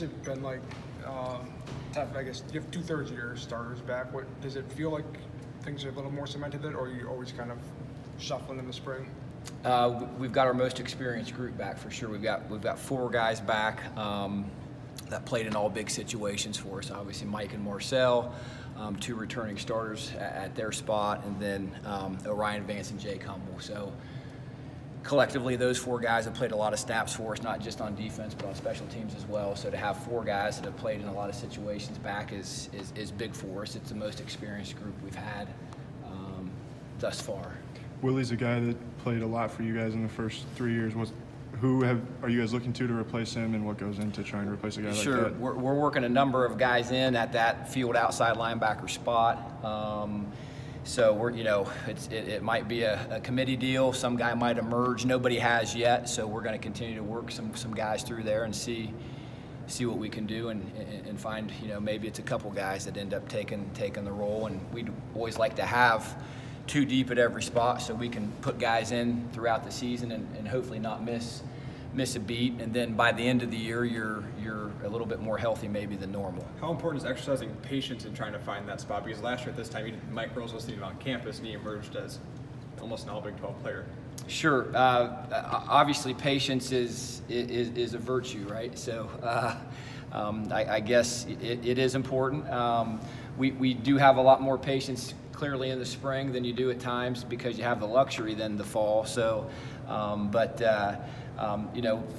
what's it been like? Tough, I guess. You have 2/3 of your starters back. What does it feel like? Things are a little more cemented, or are you always kind of shuffling in the spring? We've got our most experienced group back for sure. We've got 4 guys back that played in all big situations for us. Obviously, Mike and Marcel, 2 returning starters at their spot, and then Orion Vance and Jake Humble. So collectively, those 4 guys have played a lot of snaps for us, not just on defense, but on special teams as well. So to have 4 guys that have played in a lot of situations back is big for us. It's the most experienced group we've had thus far. Willie's a guy that played a lot for you guys in the first 3 years. Are you guys looking to replace him, and what goes into trying to replace a guy like that? Sure, we're working a number of guys in at that field outside linebacker spot. So it might be a committee deal. Some guy might emerge. Nobody has yet, so we're going to continue to work some guys through there and see what we can do and find, maybe it's a couple guys that end up taking the role. And we'd always like to have 2 deep at every spot so we can put guys in throughout the season and hopefully not miss a beat, and then by the end of the year you're a little bit more healthy maybe than normal. How important is exercising patience in trying to find that spot? Because last year at this time, Mike Rose was on campus and he emerged as almost an all-Big 12 player. Sure. Obviously patience is a virtue, right? So I guess it is important. We do have a lot more patience clearly in the spring than you do at times because you have the luxury than the fall. So,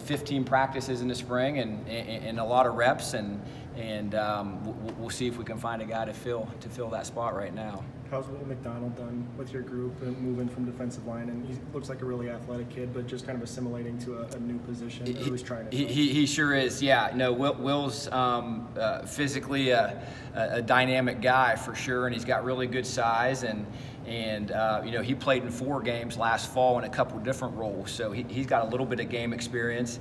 15 practices in the spring and a lot of reps, and we'll see if we can find a guy to fill that spot right now. How's Willie McDonald done with your group and moving from defensive line? And he looks like a really athletic kid, but just kind of assimilating to a new position. Who's trying to? He sure is. Yeah. No, Will's physically a dynamic guy for sure, and he's got really good size and he played in 4 games last fall in a couple different roles, so he's got a little bit of game experience.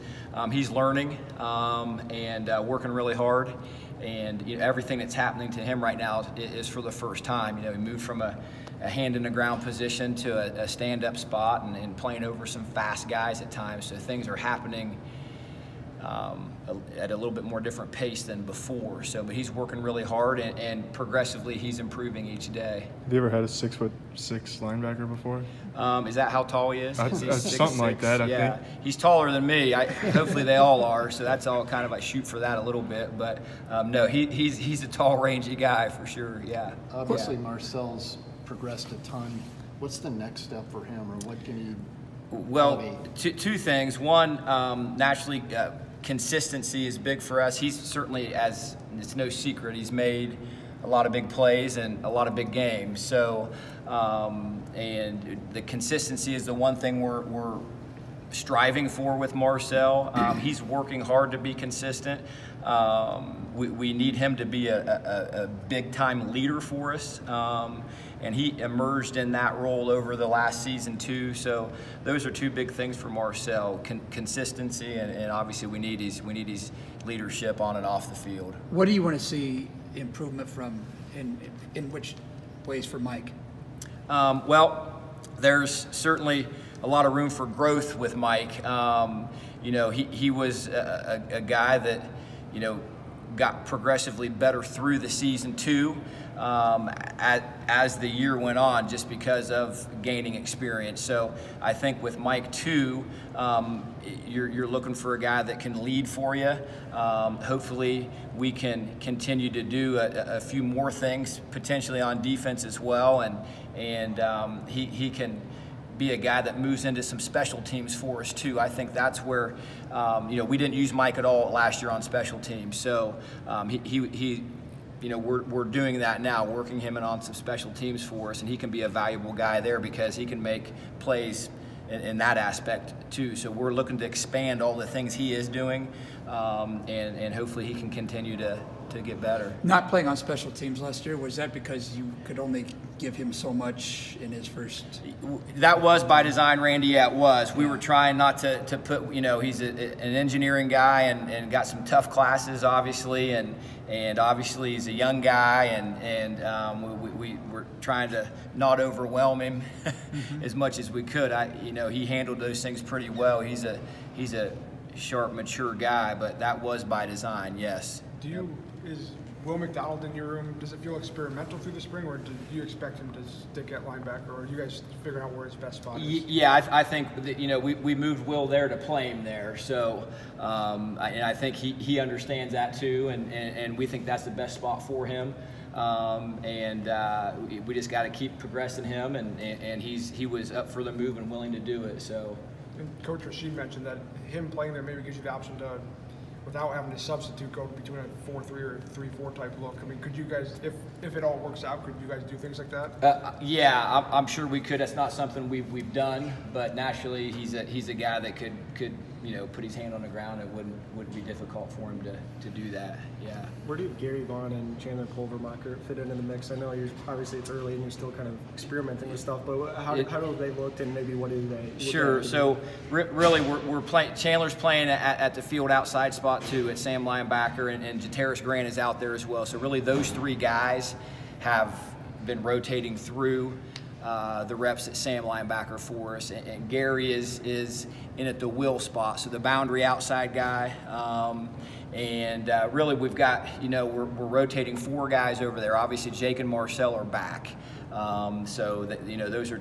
He's learning and working really hard, and everything that's happening to him right now is for the first time. He moved from a hand in the ground position to a stand-up spot and playing over some fast guys at times, so things are happening at a little bit more different pace than before. So, but he's working really hard and progressively he's improving each day. Have you ever had a 6'6" linebacker before? Is that how tall he is? Something like that, I think. He's taller than me. Hopefully they all are. So that's all kind of, I shoot for that a little bit. But no, he's a tall, rangy guy for sure. Yeah. Obviously, Marcel's progressed a ton. What's the next step for him, or what can you? Well, two things. One, naturally, consistency is big for us. He's certainly, as it's no secret, he's made a lot of big plays and a lot of big games. So, and the consistency is the one thing we're striving for with Marcel. He's working hard to be consistent. We need him to be a big-time leader for us, and he emerged in that role over the last season too. So those are 2 big things for Marcel: consistency, and obviously we need his leadership on and off the field. What do you want to see improvement from in which ways for Mike? Well, there's certainly a lot of room for growth with Mike. He was a guy that got progressively better through the season too, as the year went on, just because of gaining experience. So I think with Mike too, you're looking for a guy that can lead for you. Hopefully we can continue to do a few more things potentially on defense as well, and he can be a guy that moves into some special teams for us too. I think that's where, we didn't use Mike at all last year on special teams. So we're doing that now, working him in on some special teams for us, and he can be a valuable guy there because he can make plays in that aspect too. So we're looking to expand all the things he is doing, and hopefully he can continue to get better. Not playing on special teams last year, was that because you could only give him so much in his first? That was by design, Randy. Yeah, it was. We were trying not to put, he's an engineering guy and got some tough classes, obviously, and obviously he's a young guy, and we were trying to not overwhelm him as much as we could. He handled those things pretty well. He's a sharp, mature guy, but that was by design, yes. Is Will McDonald in your room, does it feel experimental through the spring, or do you expect him to stick at linebacker, or are you guys figuring out where his best spot is? Yeah, I think that, we moved Will there to play him there, so and I think he understands that too, and we think that's the best spot for him. We just got to keep progressing him, and he was up for the move and willing to do it. So, and Coach Rashid mentioned that him playing there maybe gives you the option to, without having to substitute, go between a 4-3 or a 3-4 type look. I mean, could you guys, if it all works out, could you guys do things like that? Yeah, I'm sure we could. That's not something we've done, but naturally he's a guy that could put his hand on the ground. It wouldn't be difficult for him to do that. Yeah. Where do Gary Vaughn and Chandler Culvermacher fit into the mix? I know obviously it's early and you're still kind of experimenting with stuff, but how do they look, and maybe what do they? Sure. So really, we're playing. Chandler's playing at the field outside spot too at Sam linebacker, and Jataris Grant is out there as well. So really, those three guys have been rotating through the reps at Sam linebacker for us, and Gary is in at the will spot, so the boundary outside guy. Really, we've got, we're rotating four guys over there. Obviously, Jake and Marcel are back. So that, those are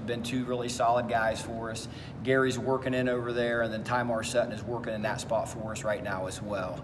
been two really solid guys for us. Gary's working in over there, and then Ty Marsetton is working in that spot for us right now as well.